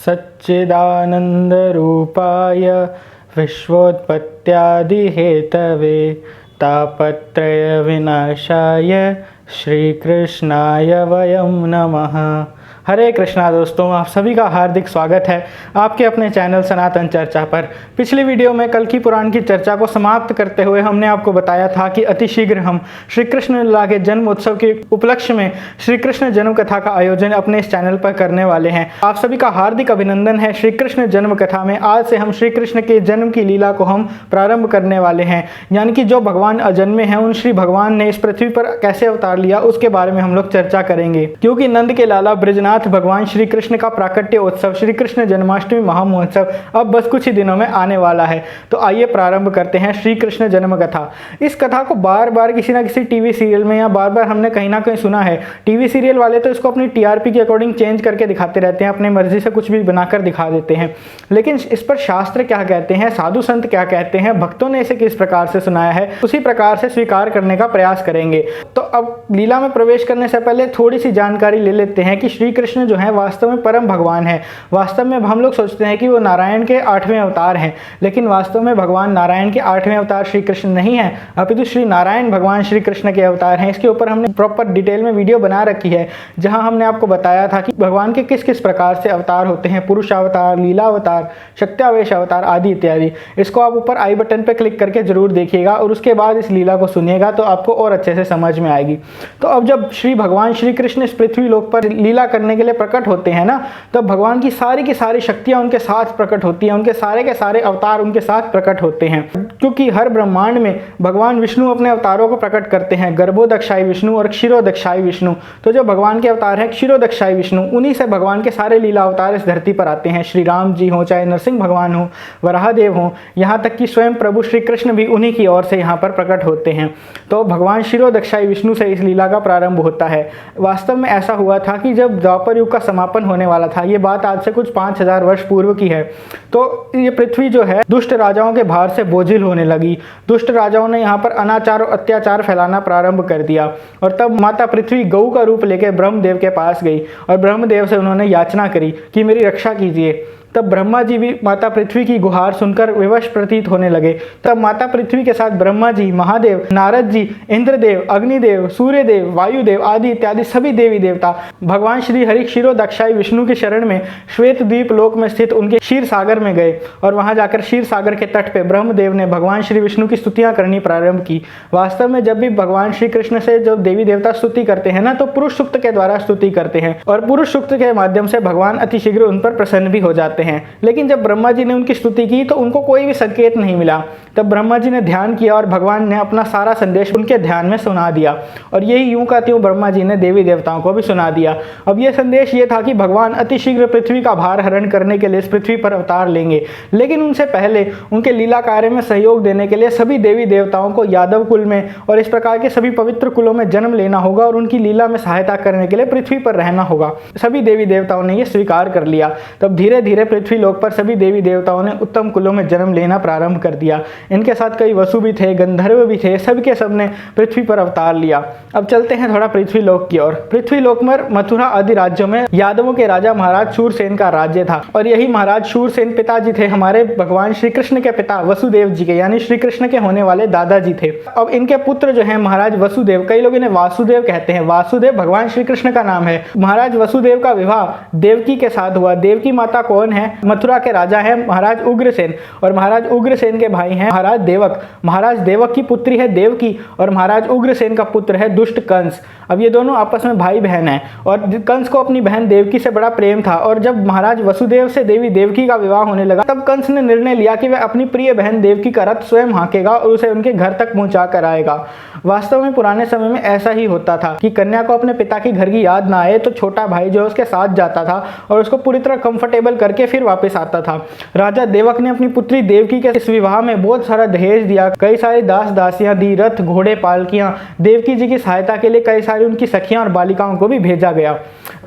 सच्चिदानन्दरूपाय विश्वोत्पत्त्यादिहेतवे तापत्रयविनाशाय श्रीकृष्णाय वयं नमः। हरे कृष्णा दोस्तों, आप सभी का हार्दिक स्वागत है आपके अपने चैनल सनातन चर्चा पर। पिछली वीडियो में कल की पुराण की चर्चा को समाप्त करते हुए हमने आपको बताया था कि अतिशीघ्र हम श्री कृष्ण लीला के जन्म उत्सव के उपलक्ष्य में श्री कृष्ण जन्म कथा का आयोजन अपने इस चैनल पर करने वाले हैं। आप सभी का हार्दिक अभिनंदन है। श्री कृष्ण जन्म कथा में आज से हम श्री कृष्ण के जन्म की लीला को हम प्रारंभ करने वाले हैं, यानी कि जो भगवान अजन्मे हैं उन श्री भगवान ने इस पृथ्वी पर कैसे अवतार लिया उसके बारे में हम लोग चर्चा करेंगे। क्योंकि नंद के लाला ब्रजनाथ भगवान श्री कृष्ण का प्राकट्य उत्सव श्री कृष्ण जन्माष्टमी महामहोत्सव अब बस कुछ ही दिनों में आने वाला है। तो आइए प्रारंभ करते हैं श्री कृष्ण जन्म कथा। इस कथा को बार बार किसी ना किसी टीवी सीरियल में या बार बार हमने कहीं ना कहीं सुना है। टीवी सीरियल वाले तो इसको अपनी टीआरपी के अकॉर्डिंग चेंज करके दिखाते रहते हैं, अपनी मर्जी से कुछ भी बनाकर दिखा देते हैं। लेकिन इस पर शास्त्र क्या कहते हैं, साधु संत क्या कहते हैं, भक्तों ने इसे किस प्रकार से सुनाया है, उसी प्रकार से स्वीकार करने का प्रयास करेंगे। तो अब लीला में प्रवेश करने से पहले थोड़ी सी जानकारी ले लेते हैं कि श्री कृष्ण जो है वास्तव में परम भगवान है। वास्तव में हम लोग सोचते हैं कि वो नारायण के 8वें अवतार हैं, लेकिन वास्तव में भगवान नारायण के 8वें अवतार श्री कृष्ण नहीं है, अपितु श्री नारायण भगवान श्री कृष्ण के अवतार हैं। इसके ऊपर हमने प्रॉपर डिटेल में वीडियो बना रखी है, जहां हमने आपको बताया था कि भगवान के किस किस प्रकार से अवतार होते हैं, पुरुष अवतार, लीला अवतार, शक्त्यावेश अवतार आदि इत्यादि। इसको आप ऊपर आई बटन पर क्लिक करके जरूर देखिएगा और उसके बाद इस लीला को सुनिएगा तो आपको और अच्छे से समझ में आएगी। तो अब जब श्री भगवान श्री कृष्ण इस पृथ्वी लोक पर लीला करने के लिए प्रकट होते हैं ना, तो भगवान की सारी शक्तियां उनके साथ प्रकट होती हैं, उनके सारे के सारे अवतार उनके साथ प्रकट होते हैं। क्योंकि हर ब्रह्मांड में भगवान विष्णु अपने अवतारों को प्रकट करते हैं, गर्भोदक्षाई विष्णु और क्षीरोदक्षाई विष्णु। तो जो भगवान के अवतार हैं क्षीरोदक्षाई विष्णु, उन्हीं से भगवान के सारे लीला अवतार इस धरती पर आते हैं। श्री राम जी हो, चाहे नरसिंह भगवान हो, वराहदेव हो, यहाँ तक कि स्वयं प्रभु श्री कृष्ण भी उन्हीं की ओर से यहाँ पर प्रकट होते हैं। तो भगवान क्षीरोदक्षाई विष्णु से इस लीला का प्रारंभ होता है। वास्तव में ऐसा हुआ था कि जब द्वापर युग का समापन होने वाला था, ये बात आज से कुछ 5000 वर्ष पूर्व की है, तो ये पृथ्वी जो है दुष्ट राजाओं के भार से बोझिल होने लगी। दुष्ट राजाओं ने यहाँ पर अनाचार और अत्याचार फैलाना प्रारंभ कर दिया और तब माता पृथ्वी गऊ का रूप लेकर ब्रह्मदेव के पास गई और ब्रह्मदेव से उन्होंने याचना करी कि मेरी रक्षा कीजिए। तब ब्रह्मा जी भी माता पृथ्वी की गुहार सुनकर विवश प्रतीत होने लगे। तब माता पृथ्वी के साथ ब्रह्मा जी, महादेव, नारद जी, इंद्रदेव, अग्निदेव, सूर्यदेव, वायुदेव आदि इत्यादि सभी देवी देवता भगवान श्री हरि क्षीरोदक्षाई विष्णु के शरण में श्वेत द्वीप लोक में स्थित उनके क्षीर सागर में गए और वहां जाकर क्षीर सागर के तट पे ब्रह्मदेव ने भगवान श्री विष्णु की स्तुतियां करनी प्रारंभ की। वास्तव में जब भी भगवान श्री कृष्ण से जब देवी देवता स्तुति करते हैं ना, तो पुरुष सूक्त के द्वारा स्तुति करते हैं और पुरुष सूक्त के माध्यम से भगवान अतिशीघ्र उन पर प्रसन्न भी हो जाते हैं। लेकिन जब ब्रह्मा जी ने उनकी स्तुति की तो उनको कोई भी संकेत नहीं मिला। तब ब्रह्मा जी ने ध्यान किया और भगवान ने अपना सारा संदेश उनके ध्यान में सुना दिया और यही यूं का त्यों ब्रह्मा जी ने देवी देवताओं को भी सुना दिया। अब यह संदेश ये था कि भगवान अतिशीघ्र पृथ्वी का भार हरण करने के लिए इस पृथ्वी पर अवतार लेंगे, लेकिन उनसे पहले उनके लीला कार्य में सहयोग देने के लिए सभी देवी देवताओं को यादव कुल में और इस प्रकार के सभी पवित्र कुलों में जन्म लेना होगा और उनकी लीला में सहायता करने के लिए पृथ्वी पर रहना होगा। सभी देवी देवताओं ने यह स्वीकार कर लिया। तब धीरे धीरे पृथ्वी लोक पर सभी देवी देवताओं ने उत्तम कुलों में जन्म लेना प्रारंभ कर दिया। इनके साथ कई वसु भी थे, गंधर्व भी थे, सबके सब ने पृथ्वी पर अवतार लिया। अब चलते हैं थोड़ा पृथ्वी लोक की ओर। पृथ्वी लोक में मथुरा आदि राज्यों में यादवों के राजा महाराज शूरसेन का राज्य था और यही महाराज शूरसेन पिताजी थे हमारे भगवान श्री कृष्ण के पिता वसुदेव जी के, यानी श्री कृष्ण के होने वाले दादाजी थे। अब इनके पुत्र जो है महाराज वसुदेव, कई लोग इन्हें वासुदेव कहते हैं, वासुदेव भगवान श्री कृष्ण का नाम है। महाराज वसुदेव का विवाह देवकी के साथ हुआ। देवकी माता कौन है? मथुरा के राजा है महाराज उग्रसेन और महाराज उग्रसेन के भाई हैं महाराज देवक। महाराज देवक की पुत्री है देवकी और महाराज उग्रसेन का पुत्र है दुष्ट कंस। अब ये दोनों आपस में भाई बहन हैं और कंस को अपनी बहन देवकी से बड़ा प्रेम था और जब महाराज वसुदेव से देवी देवकी का विवाह होने लगा तब कंस ने निर्णय लिया कि वह अपनी प्रिय बहन देवकी का रथ स्वयं हाँकेगा और उसे उनके घर तक पहुंचा कर आएगा। वास्तव में पुराने समय में ऐसा ही होता था कि कन्या को अपने पिता के घर की याद ना आए तो छोटा भाई जो उसके साथ जाता था और उसको पूरी तरह कंफर्टेबल करके फिर वापस आता था। राजा देवक ने अपनी पुत्री देवकी के इस विवाह में बहुत सारा दहेज दिया, कई सारी दास दासियां दी, रथ घोड़े पालकियां, देवकी जी की सहायता के लिए कई सारी उनकी सखियां और बालिकाओं को भी भेजा गया।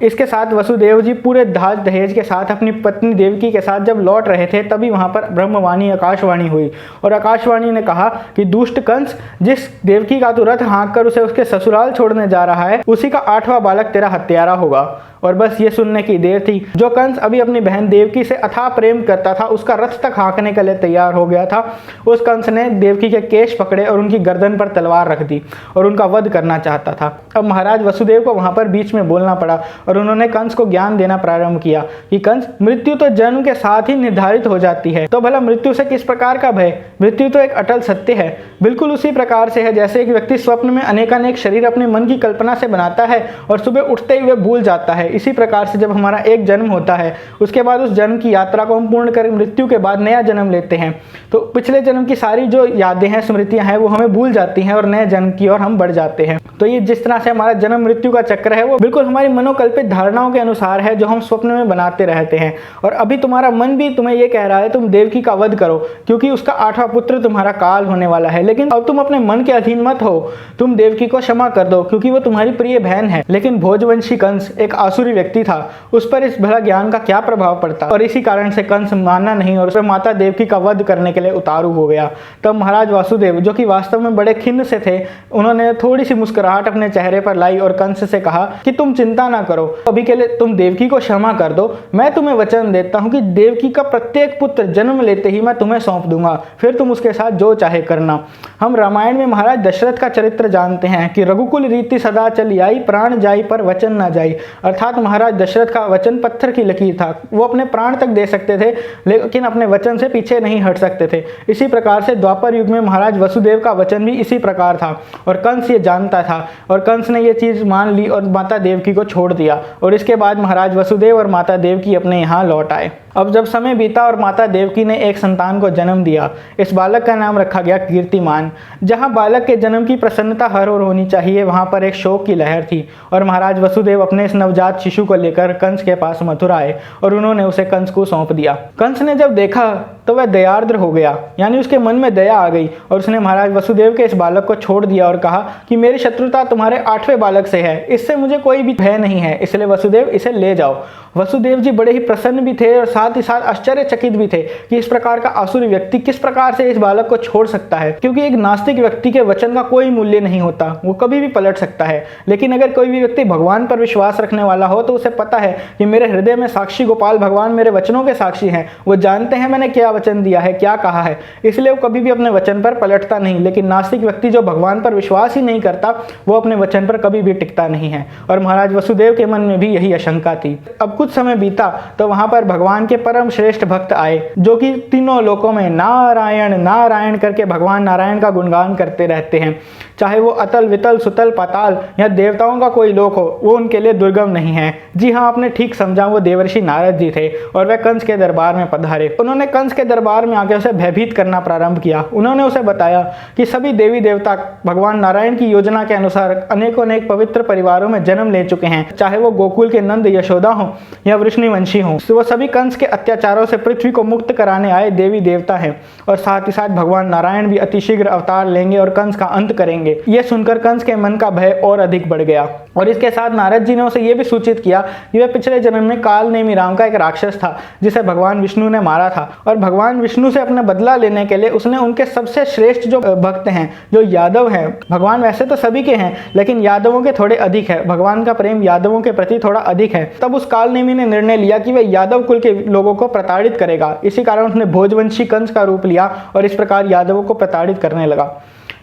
इसके साथ वसुदेव जी पूरे दाज दहेज के साथ अपनी पत्नी देवकी के साथ जब लौट रहे थे, तभी वहां पर ब्रह्मवाणी आकाशवाणी हुई और आकाशवाणी ने कहा कि दुष्ट कंस, जिस देवकी का तू रथ हाँक कर उसे उसके ससुराल छोड़ने जा रहा है, उसी का 8वां बालक तेरा हत्यारा होगा। और बस ये सुनने की देर थी, जो कंस अभी अपनी बहन देवकी से अथाह प्रेम करता था, उसका रथ तक हाँकने के लिए तैयार हो गया था, उस कंस ने देवकी के केश पकड़े और उनकी गर्दन पर तलवार रख दी और उनका वध करना चाहता था। अब महाराज वसुदेव को वहां पर बीच में बोलना पड़ा और उन्होंने कंस को ज्ञान देना प्रारंभ किया कि कंस, मृत्यु तो जन्म के साथ ही निर्धारित हो जाती है, तो भला मृत्यु से किस प्रकार का भय? मृत्यु तो एक अटल सत्य है। बिल्कुल उसी प्रकार से है जैसे एक व्यक्ति स्वप्न में अनेकानेक शरीर अपने मन की कल्पना से बनाता है और सुबह उठते ही वे भूल जाता है। इसी प्रकार से जब हमारा एक जन्म होता है, उसके बाद उस जन्म की यात्रा को हम पूर्ण कर मृत्यु के बाद नया जन्म लेते हैं, तो पिछले जन्म की सारी जो यादें हैं, स्मृतियां हैं, वो हमें भूल जाती हैं और नए जन्म की ओर हम बढ़ जाते हैं। तो ये जिस तरह से हमारा जन्म मृत्यु का चक्र है, वो बिल्कुल हमारी मनोकल्पित धारणाओं के अनुसार है जो हम स्वप्न में बनाते रहते हैं। और अभी तुम्हारा मन भी तुम्हें ये कह रहा है तुम देवकी का वध करो, क्योंकि उसका 8वां पुत्र तुम्हारा काल होने वाला है। लेकिन अब तुम अपने मन के अधीन मत हो, तुम देवकी को क्षमा कर दो, क्योंकि वो तुम्हारी प्रिय बहन है। लेकिन भोजवंशी कंस एक आसुरी व्यक्ति था, उस पर इस भला ज्ञान का क्या प्रभाव पड़ता, और इसी कारण से कंस माना नहीं और उसमें माता देवकी का वध करने के लिए उतारू हो गया। तब महाराज वासुदेव, जो कि वास्तव में बड़े खिन्न से थे, उन्होंने थोड़ी सी मुस्कुराहट अपने चेहरे पर लाई और कंस से कहा कि तुम चिंता ना करो, अभी के लिए तुम देवकी को क्षमा कर दो। मैं तुम्हें वचन देता हूं कि देवकी का प्रत्येक पुत्र जन्म लेते ही मैं तुम्हें सौंप दूंगा, फिर तुम उसके साथ जो चाहे करना। हम रामायण में महाराज दशरथ का चरित्र जानते हैं कि रघुकुल रीति सदा चली आई, प्राण जाई पर वचन ना जाई। अर्थात महाराज दशरथ का वचन पत्थर की लकीर था, वो अपने प्राण तक दे सकते थे लेकिन अपने वचन से पीछे नहीं हट सकते थे। इसी प्रकार से द्वापर युग में महाराज वसुदेव का वचन भी इसी प्रकार था और कंस ये जानता था और कंस ने ये चीज मान ली और माता देवकी को छोड़ दिया। और इसके बाद महाराज वसुदेव और माता देवकी अपने यहाँ लौट आए। अब जब समय बीता और माता देवकी ने एक संतान को जन्म दिया, इस बालक का नाम रखा गया कीर्तिमान। जहाँ बालक के जन्म की प्रसन्नता हर ओर होनी चाहिए, वहाँ पर एक शोक की लहर थी और महाराज वसुदेव अपने इस नवजात शिशु को लेकर कंस के पास मथुरा आए और उन्होंने उसे कंस को सौंप दिया। कंस ने जब देखा तो वह दयार्द्र हो गया, यानी उसके मन में दया आ गई और उसने महाराज वसुदेव के इस बालक को छोड़ दिया और कहा कि मेरी शत्रुता तुम्हारे 8वें बालक से है, इससे मुझे कोई भी भय नहीं है, इसलिए वसुदेव इसे ले जाओ। वसुदेव जी बड़े ही प्रसन्न भी थे और साथ ही साथ आश्चर्यचकित भी थे कि इस प्रकार का आसुरी व्यक्ति किस प्रकार से इस बालक को छोड़ सकता है, क्योंकि एक नास्तिक व्यक्ति के वचन का कोई मूल्य नहीं होता, वो कभी भी पलट सकता है। लेकिन अगर कोई भी व्यक्ति भगवान पर विश्वास रखने वाला हो तो उसे पता है कि मेरे हृदय में साक्षी गोपाल भगवान मेरे वचनों के साक्षी हैं, वो जानते हैं मैंने क्या वचन दिया है, क्या कहा है, इसलिए वो कभी भी अपने वचन पर पलटता नहीं। लेकिन नास्तिक व्यक्ति जो भगवान पर विश्वास ही नहीं करता, वो अपने वचन पर कभी भी टिकता नहीं है। और महाराज वसुदेव के मन में भी यही आशंका थी। अब कुछ समय बीता तो वहां पर भगवान के परम श्रेष्ठ भक्त आए, जो कि तीनों लोकों में नारायण नारायण करके भगवान नारायण का गुणगान करते रहते हैं। चाहे वो अतल वितल सुतल पाताल या देवताओं का कोई लोक हो, वो उनके लिए दुर्गम नहीं है। जी हाँ, आपने ठीक समझा, वो देवर्षि नारद जी थे और वह कंस के दरबार में पधारे। उन्होंने कंस के दरबार में आके उसे भयभीत करना प्रारंभ किया। उन्होंने उसे बताया कि सभी देवी देवता भगवान नारायण की योजना के अनुसार अनेकों अनेक पवित्र परिवारों में जन्म ले चुके हैं, चाहे वो गोकुल के नंद यशोदा हो या वृष्णिवंशी हो, वो सभी कंस के अत्याचारों से पृथ्वी को मुक्त कराने आए देवी देवता हैं। और साथ ही साथ भगवान नारायण भी अतिशीघ्र अवतार लेंगे और कंस का अंत करेंगे। ये सुनकर कंस के मन का भय और अधिक बढ़ गया और इसके साथ नारद जी ने उसे यह भी सूचित किया कि वह पिछले जन्म में काल नेमी राम का एक राक्षस था, जिसे भगवान विष्णु ने मारा था। और भगवान विष्णु से अपना बदला लेने के लिए उसने उनके सबसे श्रेष्ठ जो भक्त हैं, जो यादव हैं, भगवान वैसे तो सभी के हैं लेकिन यादवों के थोड़े अधिक है, भगवान का प्रेम यादवों के प्रति थोड़ा अधिक है। तब उस काल नेमी ने निर्णय लिया कि वह यादव कुल के लोगों को प्रताड़ित करेगा। इसी कारण उसने भोजवंशी कंस का रूप लिया और इस प्रकार यादवों को प्रताड़ित करने लगा।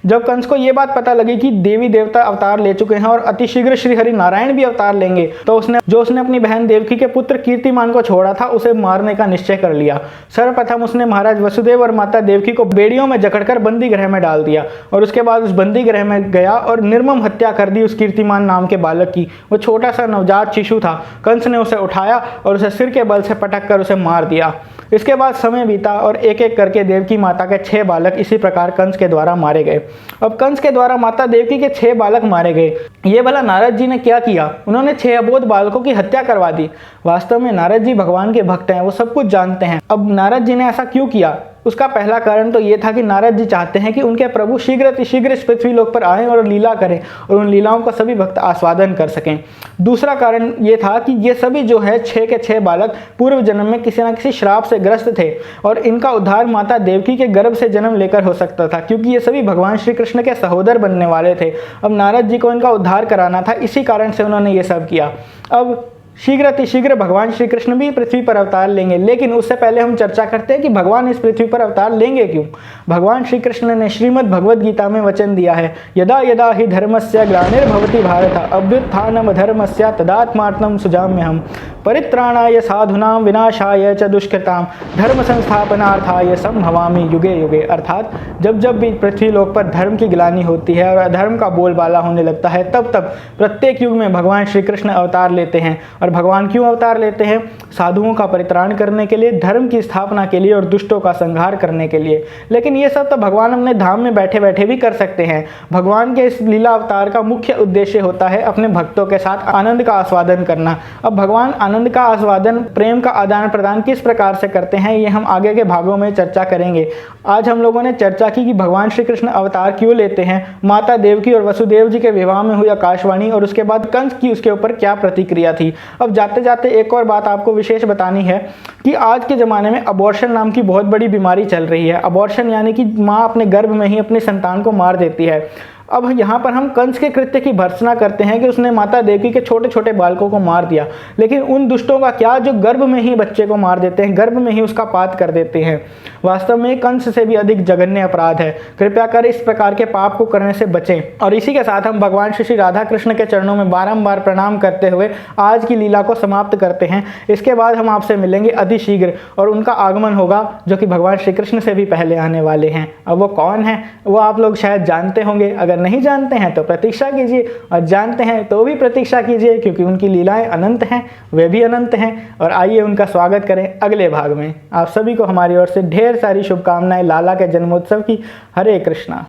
जब कंस को यह बात पता लगी कि देवी देवता अवतार ले चुके हैं और अतिशीघ्र श्री हरि नारायण भी अवतार लेंगे, तो उसने अपनी बहन देवकी के पुत्र कीर्तिमान को छोड़ा था, उसे मारने का निश्चय कर लिया। सर्वप्रथम उसने महाराज वसुदेव और माता देवकी को बेड़ियों में जकड़कर बंदी गृह में डाल दिया और उसके बाद उस बंदी गृह में गया और निर्मम हत्या कर दी उस कीर्तिमान नाम के बालक की। वो छोटा सा नवजात शिशु था। कंस ने उसे उठाया और उसे सिर के बल से पटक कर उसे मार दिया। इसके बाद समय बीता और एक एक करके देवकी माता के 6 बालक इसी प्रकार कंस के द्वारा मारे गए। अब कंस के द्वारा माता देवकी के 6 बालक मारे गए। ये भला नारद जी ने क्या किया? उन्होंने 6 अबोध बालकों की हत्या करवा दी। वास्तव में नारद जी भगवान के भक्त हैं, वो सब कुछ जानते हैं। अब नारद जी ने ऐसा क्यों किया? उसका पहला कारण तो ये था कि नारद जी चाहते हैं कि उनके प्रभु शीघ्र इस पृथ्वी लोक पर आएं और लीला करें और उन लीलाओं का सभी भक्त आस्वादन कर सकें। दूसरा कारण ये था कि ये सभी जो है 6 के 6 बालक पूर्व जन्म में किसी न किसी श्राप से ग्रस्त थे और इनका उद्धार माता देवकी के गर्भ से जन्म लेकर हो सकता था, क्योंकि ये सभी भगवान श्री कृष्ण के सहोदर बनने वाले थे। अब नारद जी को इनका उद्धार कराना था, इसी कारण से उन्होंने ये सब किया। अब शीघ्र भगवान श्री कृष्ण भी पृथ्वी पर अवतार लेंगे, लेकिन उससे पहले हम चर्चा करते हैं कि भगवान इस पृथ्वी पर अवतार लेंगे क्यों। भगवान श्री कृष्ण ने श्रीमद् भगवद गीता में वचन दिया है, यदा यदा हि धर्मस्य ग्लानिर्भवति भारत अभ्युत्थानम धर्मस्य तदात्मात्मं सुजाम्यहम् परित्राणाय साधूनां विनाशाय च दुष्कृतां धर्म संस्थापनार्थाय संभवामि युगे युगे। अर्थात जब जब भी पृथ्वी लोक पर धर्म की ग्लानि होती है और अधर्म का बोलबाला होने लगता है, तब तब प्रत्येक युग में भगवान श्री कृष्ण अवतार लेते हैं। और भगवान क्यों अवतार लेते हैं? साधुओं का परित्राण करने के लिए, धर्म की स्थापना के लिए और दुष्टों का संहार करने के लिए। लेकिन ये सब तो भगवान अपने धाम में बैठे बैठे भी कर सकते हैं। भगवान के इस लीला अवतार का मुख्य उद्देश्य होता है अपने भक्तों के साथ आनंद का आस्वादन करना। अब भगवान आनंद का आस्वादन, प्रेम का आदान प्रदान किस प्रकार से करते हैं, ये हम आगे के भागों में चर्चा करेंगे। आज हम लोगों ने चर्चा की कि भगवान श्री कृष्ण अवतार क्यों लेते हैं, माता देवकी और वसुदेव जी के विवाह में हुई आकाशवाणी और उसके बाद कंस की उसके ऊपर क्या प्रतिक्रिया थी। अब जाते जाते एक और बात आपको विशेष बतानी है कि आज के ज़माने में अबॉर्शन नाम की बहुत बड़ी बीमारी चल रही है। अबॉर्शन यानी कि माँ अपने गर्भ में ही अपनी संतान को मार देती है। अब यहाँ पर हम कंस के कृत्य की भर्त्सना करते हैं कि उसने माता देवकी के छोटे छोटे बालकों को मार दिया, लेकिन उन दुष्टों का क्या जो गर्भ में ही बच्चे को मार देते हैं, गर्भ में ही उसका पात कर देते हैं। वास्तव में कंस से भी अधिक जघन्य अपराध है। कृपया कर इस प्रकार के पाप को करने से बचें। और इसी के साथ हम भगवान श्री राधा कृष्ण के चरणों में बारंबार प्रणाम करते हुए आज की लीला को समाप्त करते हैं। इसके बाद हम आपसे मिलेंगे अतिशीघ्र और उनका आगमन होगा, जो कि भगवान श्री कृष्ण से भी पहले आने वाले हैं। अब वो कौन है वो आप लोग शायद जानते होंगे। अगर नहीं जानते हैं तो प्रतीक्षा कीजिए, और जानते हैं तो भी प्रतीक्षा कीजिए, क्योंकि उनकी लीलाएं अनंत हैं, वे भी अनंत हैं। और आइए उनका स्वागत करें अगले भाग में। आप सभी को हमारी ओर से ढेर सारी शुभकामनाएं लाला के जन्मोत्सव की। हरे कृष्णा।